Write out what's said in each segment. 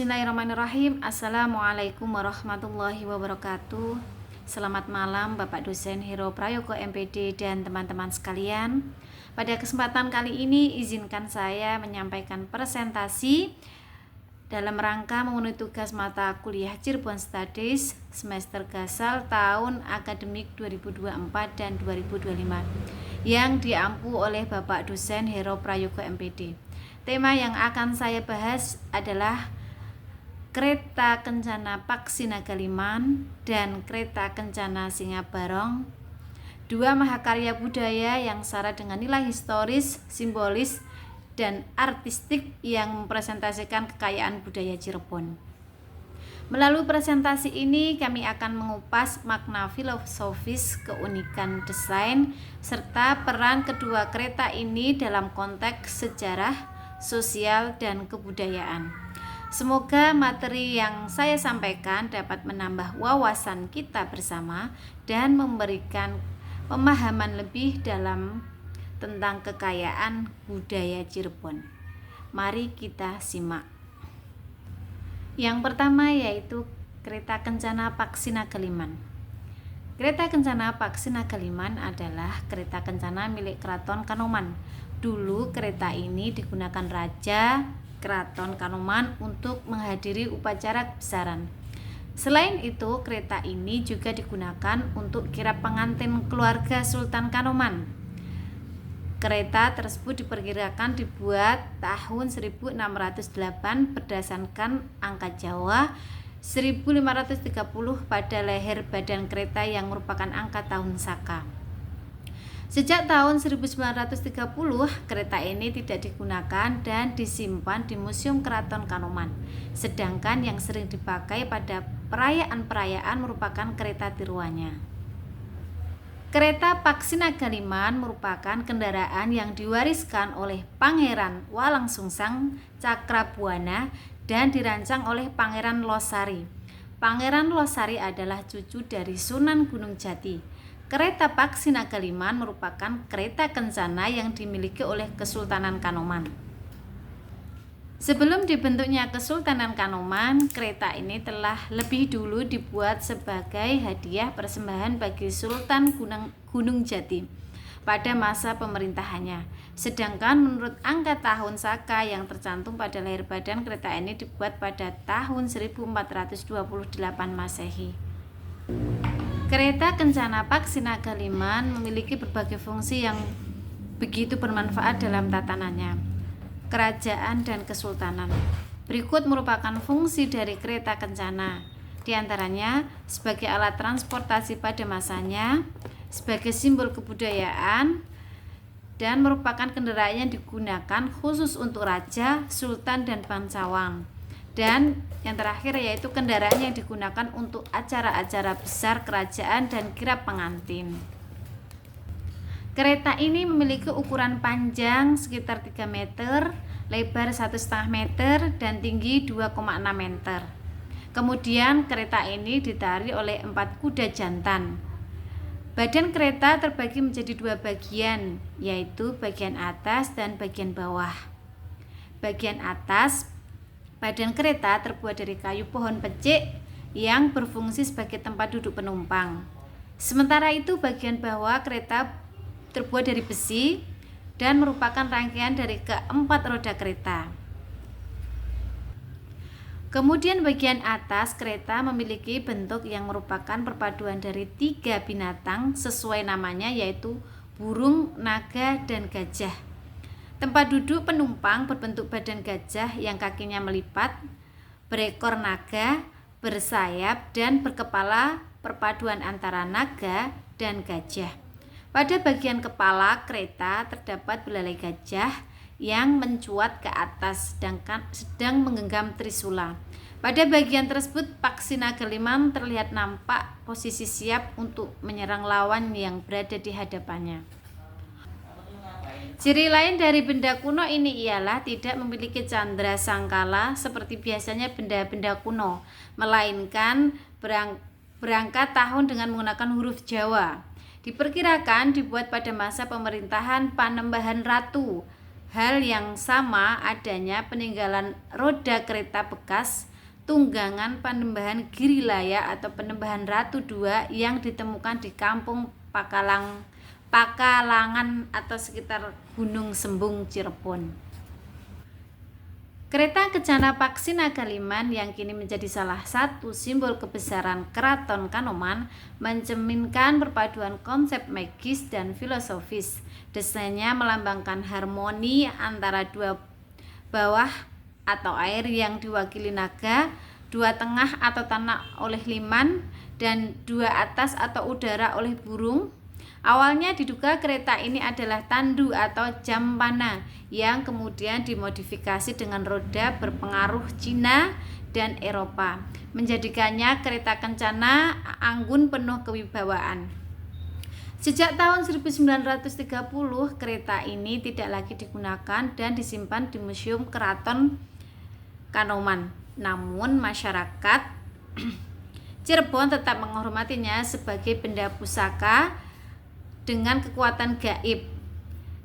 Bismillahirrahmanirrahim. Assalamualaikum warahmatullahi wabarakatuh. Selamat malam Bapak dosen Hero Prayogo MPD dan teman-teman sekalian. Pada kesempatan kali ini izinkan saya menyampaikan presentasi dalam rangka memenuhi tugas mata kuliah Cirebon Studies semester Gasal tahun akademik 2024 dan 2025 yang diampu oleh Bapak dosen Hero Prayogo MPD. Tema yang akan saya bahas adalah Kereta Kencana Paksi Nagaliman dan Kereta Kencana Singabarong, dua mahakarya budaya yang syarat dengan nilai historis, simbolis, dan artistik yang mempresentasikan kekayaan budaya Cirebon. Melalui presentasi ini kami akan mengupas makna filosofis, keunikan desain, serta peran kedua kereta ini dalam konteks sejarah, sosial, dan kebudayaan. Semoga materi yang saya sampaikan dapat menambah wawasan kita bersama dan memberikan pemahaman lebih dalam tentang kekayaan budaya Cirebon. Mari kita simak. Yang pertama yaitu Kereta Kencana Paksi Nagaliman. Kereta Kencana Paksi Nagaliman adalah kereta kencana milik Keraton Kanoman. Dulu kereta ini digunakan Raja Keraton Kanoman untuk menghadiri upacara kebesaran. Selain itu, kereta ini juga digunakan untuk kirap pengantin keluarga Sultan Kanoman. Kereta tersebut diperkirakan dibuat tahun 1608 berdasarkan angka Jawa 1530 pada leher badan kereta yang merupakan angka tahun Saka. Sejak tahun 1930, kereta ini tidak digunakan dan disimpan di Museum Keraton Kanoman. Sedangkan yang sering dipakai pada perayaan-perayaan merupakan kereta tiruannya. Kereta Paksi Nagaliman merupakan kendaraan yang diwariskan oleh Pangeran Walangsungsang Cakrabuana dan dirancang oleh Pangeran Losari. Pangeran Losari adalah cucu dari Sunan Gunung Jati. Kereta Paksi Nagaliman merupakan kereta kencana yang dimiliki oleh Kesultanan Kanoman. Sebelum dibentuknya Kesultanan Kanoman, kereta ini telah lebih dulu dibuat sebagai hadiah persembahan bagi Sultan Gunung Jati pada masa pemerintahannya. Sedangkan menurut angka tahun Saka yang tercantum pada leher badan, kereta ini dibuat pada tahun 1428 Masehi. Kereta Kencana Paksi Nagaliman memiliki berbagai fungsi yang begitu bermanfaat dalam tatanannya, kerajaan dan kesultanan. Berikut merupakan fungsi dari kereta kencana, di antaranya sebagai alat transportasi pada masanya, sebagai simbol kebudayaan, dan merupakan kendaraan yang digunakan khusus untuk raja, sultan, dan bangsawan. Dan yang terakhir yaitu kendaraan yang digunakan untuk acara-acara besar kerajaan dan kirap pengantin. Kereta ini memiliki ukuran panjang sekitar 3 meter, lebar 1,5 meter, dan tinggi 2,6 meter. Kemudian kereta ini ditarik oleh 4 kuda jantan. Badan kereta terbagi menjadi 2 bagian, yaitu bagian atas dan bagian bawah. Bagian atas badan kereta terbuat dari kayu pohon pecik yang berfungsi sebagai tempat duduk penumpang. Sementara itu bagian bawah kereta terbuat dari besi dan merupakan rangkaian dari keempat roda kereta. Kemudian bagian atas kereta memiliki bentuk yang merupakan perpaduan dari 3 binatang sesuai namanya, yaitu burung, naga, dan gajah. Tempat duduk penumpang berbentuk badan gajah yang kakinya melipat, berekor naga, bersayap, dan berkepala perpaduan antara naga dan gajah. Pada bagian kepala kereta terdapat belalai gajah yang mencuat ke atas sedang menggenggam trisula. Pada bagian tersebut Paksi Nagaliman terlihat nampak posisi siap untuk menyerang lawan yang berada di hadapannya. Ciri lain dari benda kuno ini ialah tidak memiliki candra sangkala seperti biasanya benda-benda kuno, melainkan berangkat tahun dengan menggunakan huruf Jawa. Diperkirakan dibuat pada masa pemerintahan Panembahan Ratu Hal yang sama adanya peninggalan roda kereta bekas tunggangan Panembahan Girilaya atau Panembahan Ratu II yang ditemukan di Kampung Pakalangan atau sekitar Gunung Sembung, Cirebon. Kereta Kencana Paksi Nagaliman yang kini menjadi salah satu simbol kebesaran Keraton Kanoman mencerminkan perpaduan konsep magis dan filosofis. Desainnya melambangkan harmoni antara dua bawah atau air yang diwakili naga, dua tengah atau tanah oleh liman, dan dua atas atau udara oleh burung. Awalnya diduga kereta ini adalah tandu atau jampana yang kemudian dimodifikasi dengan roda berpengaruh Cina dan Eropa, menjadikannya kereta kencana anggun penuh kewibawaan. Sejak tahun 1930, kereta ini tidak lagi digunakan dan disimpan di Museum Keraton Kanoman. Namun masyarakat Cirebon tetap menghormatinya sebagai benda pusaka dengan kekuatan gaib,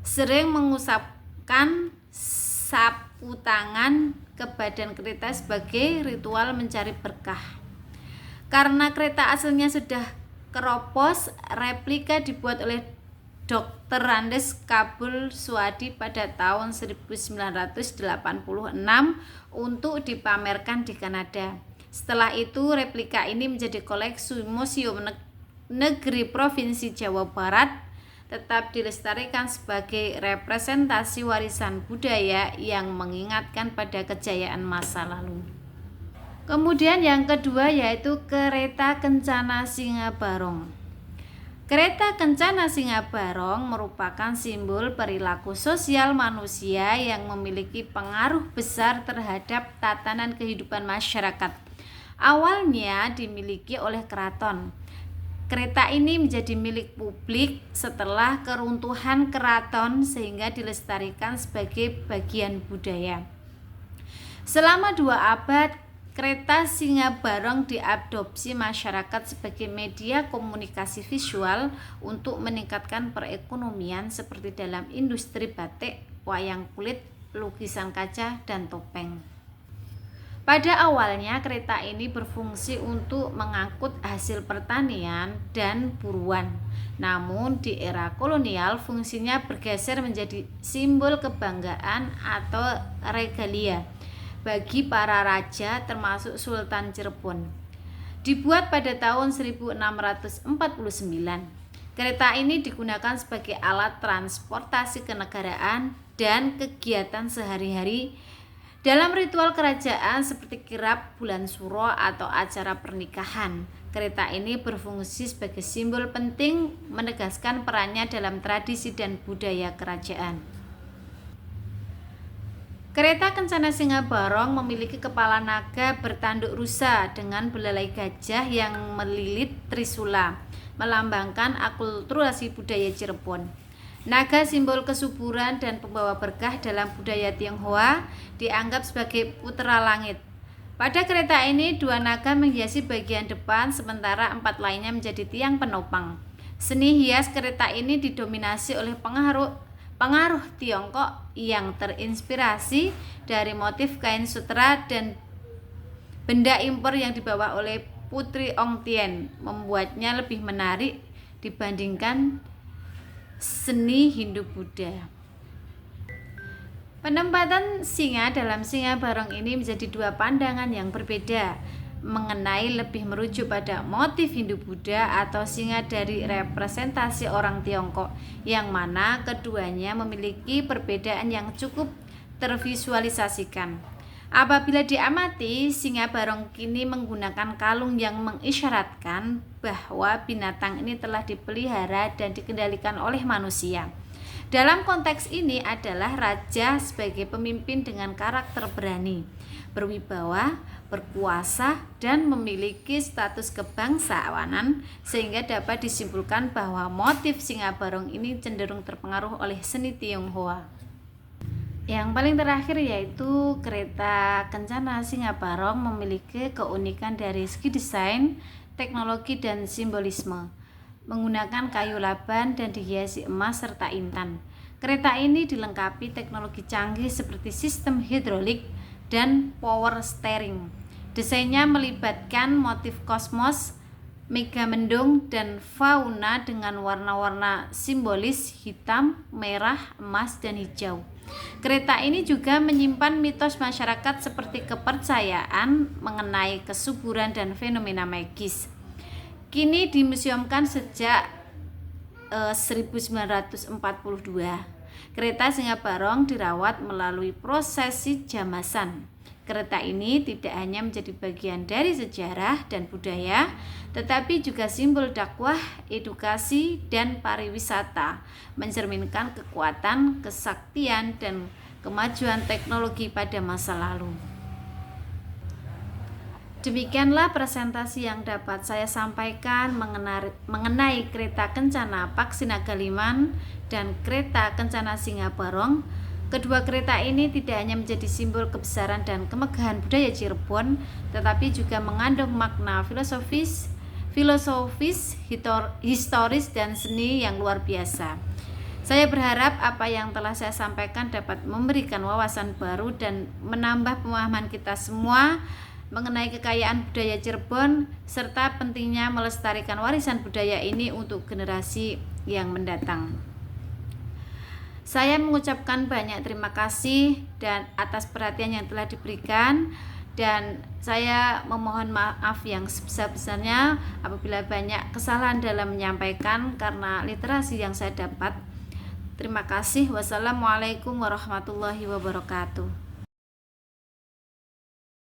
sering mengusapkan sapu tangan ke badan kereta sebagai ritual mencari berkah. Karena kereta aslinya sudah keropos, replika dibuat oleh Dr. Andes Kabul Suadi pada tahun 1986 untuk dipamerkan di Kanada. Setelah itu replika ini menjadi koleksi Museum Negeri Provinsi Jawa Barat, tetap dilestarikan sebagai representasi warisan budaya yang mengingatkan pada kejayaan masa lalu. Kemudian yang kedua yaitu Kereta Kencana Singabarong. Kereta Kencana Singabarong merupakan simbol perilaku sosial manusia yang memiliki pengaruh besar terhadap tatanan kehidupan masyarakat. Awalnya dimiliki oleh keraton. Kereta ini menjadi milik publik setelah keruntuhan keraton sehingga dilestarikan sebagai bagian budaya. Selama 2 abad, kereta Singabarong diadopsi masyarakat sebagai media komunikasi visual untuk meningkatkan perekonomian seperti dalam industri batik, wayang kulit, lukisan kaca, dan topeng. Pada awalnya kereta ini berfungsi untuk mengangkut hasil pertanian dan buruan. Namun di era kolonial fungsinya bergeser menjadi simbol kebanggaan atau regalia bagi para raja termasuk Sultan Cirebon. Dibuat pada tahun 1649. Kereta ini digunakan sebagai alat transportasi kenegaraan dan kegiatan sehari-hari dalam ritual kerajaan seperti kirap bulan suro atau acara pernikahan. Kereta ini berfungsi sebagai simbol penting menegaskan perannya dalam tradisi dan budaya kerajaan. Kereta Kencana Singabarong memiliki kepala naga bertanduk rusa dengan belalai gajah yang melilit trisula, melambangkan akulturasi budaya Cirebon. Naga simbol kesuburan dan pembawa berkah dalam budaya Tionghoa dianggap sebagai putra langit. Pada kereta ini 2 naga menghiasi bagian depan sementara 4 lainnya menjadi tiang penopang. Seni hias kereta ini didominasi oleh pengaruh Tiongkok yang terinspirasi dari motif kain sutra dan benda impor yang dibawa oleh Putri Ong Tien, membuatnya lebih menarik dibandingkan seni Hindu-Buddha. Penempatan singa dalam Singabarong ini menjadi 2 pandangan yang berbeda mengenai lebih merujuk pada motif Hindu-Buddha atau singa dari representasi orang Tiongkok, yang mana keduanya memiliki perbedaan yang cukup tervisualisasikan. Apabila diamati, Singabarong kini menggunakan kalung yang mengisyaratkan bahwa binatang ini telah dipelihara dan dikendalikan oleh manusia. Dalam konteks ini adalah raja sebagai pemimpin dengan karakter berani, berwibawa, berkuasa, dan memiliki status kebangsawanan, sehingga dapat disimpulkan bahwa motif Singabarong ini cenderung terpengaruh oleh seni Tionghoa. Yang paling terakhir yaitu kereta Kencana Singabarong memiliki keunikan dari segi desain, teknologi, dan simbolisme. Menggunakan kayu laban dan dihiasi emas serta intan. Kereta ini dilengkapi teknologi canggih seperti sistem hidrolik dan power steering. Desainnya melibatkan motif kosmos, megamendung, dan fauna dengan warna-warna simbolis hitam, merah, emas, dan hijau. Kereta ini juga menyimpan mitos masyarakat seperti kepercayaan mengenai kesuburan dan fenomena magis. Kini dimuseumkan sejak 1942. Kereta Singa Barong dirawat melalui prosesi jamasan. Kereta ini tidak hanya menjadi bagian dari sejarah dan budaya, tetapi juga simbol dakwah, edukasi, dan pariwisata, mencerminkan kekuatan, kesaktian, dan kemajuan teknologi pada masa lalu. Demikianlah presentasi yang dapat saya sampaikan mengenai kereta Kencana Paksi Nagaliman dan kereta Kencana Singa Barong. Kedua kereta ini tidak hanya menjadi simbol kebesaran dan kemegahan budaya Cirebon, tetapi juga mengandung makna filosofis, historis, dan seni yang luar biasa. Saya berharap apa yang telah saya sampaikan dapat memberikan wawasan baru dan menambah pemahaman kita semua mengenai kekayaan budaya Cirebon serta pentingnya melestarikan warisan budaya ini untuk generasi yang mendatang. Saya mengucapkan banyak terima kasih dan atas perhatian yang telah diberikan, dan saya memohon maaf yang sebesar-besarnya apabila banyak kesalahan dalam menyampaikan karena literasi yang saya dapat. Terima kasih. Wassalamualaikum warahmatullahi wabarakatuh.